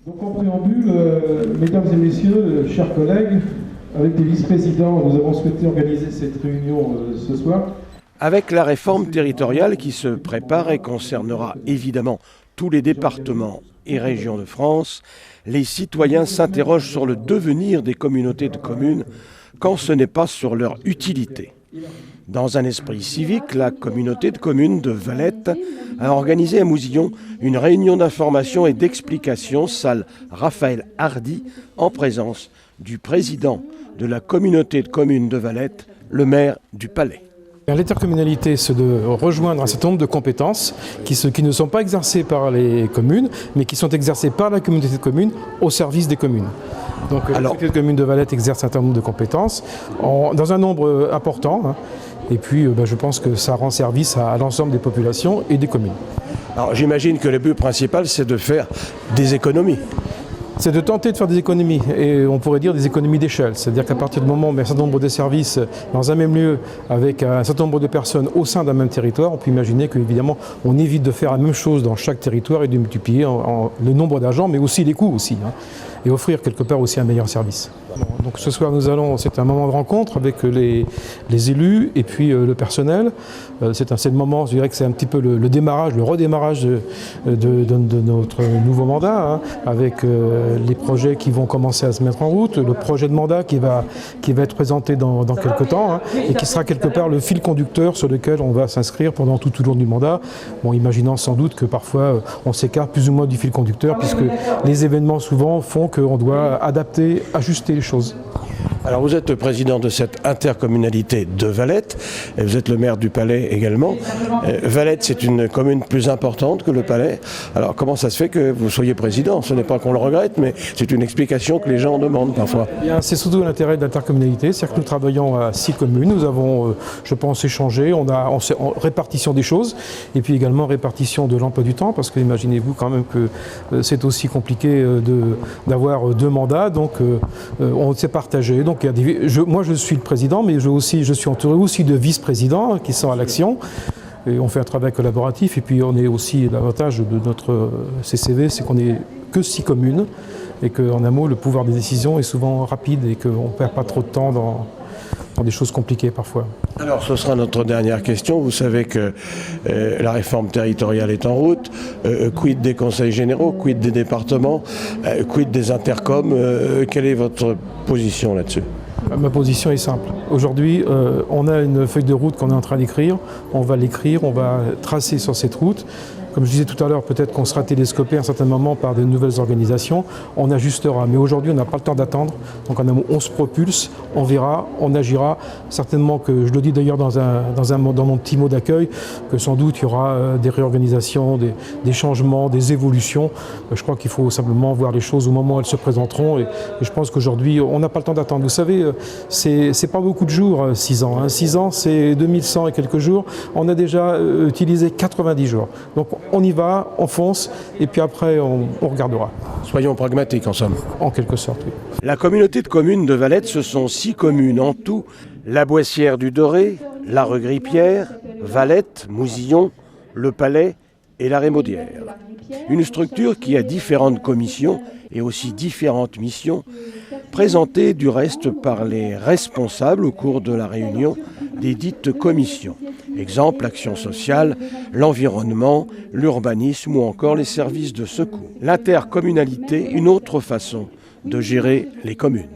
Donc en préambule, mesdames et messieurs, chers collègues, avec les vice-présidents, nous avons souhaité organiser cette réunion ce soir. Avec la réforme territoriale qui se prépare et concernera évidemment tous les départements et régions de France, les citoyens s'interrogent sur le devenir des communautés de communes quand ce n'est pas sur leur utilité. Dans un esprit civique, la communauté de communes de Valette a organisé à Mouzillon une réunion d'information et d'explication, salle Raphaël Hardy, en présence du président de la communauté de communes de Valette, le maire du Palais. L'intercommunalité, c'est de rejoindre un certain nombre de compétences qui ne sont pas exercées par les communes, mais qui sont exercées par la communauté de communes au service des communes. Donc la communauté de communes de Valette exerce un certain nombre de compétences dans un nombre important. Et puis je pense que ça rend service à l'ensemble des populations et des communes. Alors j'imagine que le but principal, c'est de faire des économies. C'est de tenter de faire des économies, et on pourrait dire des économies d'échelle. C'est-à-dire qu'à partir du moment où on met un certain nombre de services dans un même lieu, avec un certain nombre de personnes au sein d'un même territoire, on peut imaginer qu'évidemment, on évite de faire la même chose dans chaque territoire et de multiplier le nombre d'agents, mais aussi les coûts aussi, et offrir quelque part aussi un meilleur service. Donc ce soir, c'est un moment de rencontre avec les élus et puis le personnel. C'est le moment, je dirais que c'est un petit peu le démarrage, le redémarrage de notre nouveau mandat, avec les projets qui vont commencer à se mettre en route, le projet de mandat qui va être présenté dans quelques temps, et qui sera quelque part le fil conducteur sur lequel on va s'inscrire pendant tout au long du mandat. Bon, imaginant sans doute que parfois on s'écarte plus ou moins du fil conducteur, puisque les événements souvent font qu'on doit adapter, ajuster les choses. Alors vous êtes le président de cette intercommunalité de Valette, et vous êtes le maire du Palais également. Valette, c'est une commune plus importante que le Palais. Alors comment ça se fait que vous soyez président? Ce n'est pas qu'on le regrette, mais c'est une explication que les gens demandent parfois. C'est surtout l'intérêt de l'intercommunalité, c'est-à-dire que nous travaillons à 6 communes, nous avons, je pense, échangé, on répartition des choses, et puis également répartition de l'emploi du temps, parce que imaginez-vous quand même que c'est aussi compliqué d'avoir 2 mandats, donc on s'est partagé. Donc, moi je suis le président, mais je suis entouré aussi de vice-présidents qui sont à l'action. Et on fait un travail collaboratif, et puis on est aussi, l'avantage de notre CCV, c'est qu'on n'est que 6 communes, et qu'en un mot, le pouvoir des décisions est souvent rapide, et qu'on ne perd pas trop de temps dans des choses compliquées parfois. Alors ce sera notre dernière question. Vous savez que la réforme territoriale est en route. Quid des conseils généraux, quid des départements, quid des intercoms, quelle est votre position là-dessus ? Ma position est simple. Aujourd'hui, on a une feuille de route qu'on est en train d'écrire. On va l'écrire, on va tracer sur cette route. Comme je disais tout à l'heure, peut-être qu'on sera télescopé à un certain moment par de nouvelles organisations. On ajustera. Mais aujourd'hui, on n'a pas le temps d'attendre. Donc on se propulse, on verra, on agira. Certainement que, je le dis d'ailleurs dans mon petit mot d'accueil, que sans doute il y aura des réorganisations, des changements, des évolutions. Je crois qu'il faut simplement voir les choses au moment où elles se présenteront. Et je pense qu'aujourd'hui, on n'a pas le temps d'attendre. Vous savez, c'est pas beaucoup de jours, 6 ans. 6 ans, c'est 2100 et quelques jours. On a déjà utilisé 90 jours. Donc on y va, on fonce, et puis après on regardera. Soyons pragmatiques en somme. En quelque sorte, oui. La communauté de communes de Valette, ce sont 6 communes en tout. La Boissière du Doré, la Regrippière, Valette, Mouzillon, le Palais et la Rémaudière. Une structure qui a différentes commissions et aussi différentes missions, présentées du reste par les responsables au cours de la réunion des dites commissions. Exemple, l'action sociale, l'environnement, l'urbanisme ou encore les services de secours. L'intercommunalité, une autre façon de gérer les communes.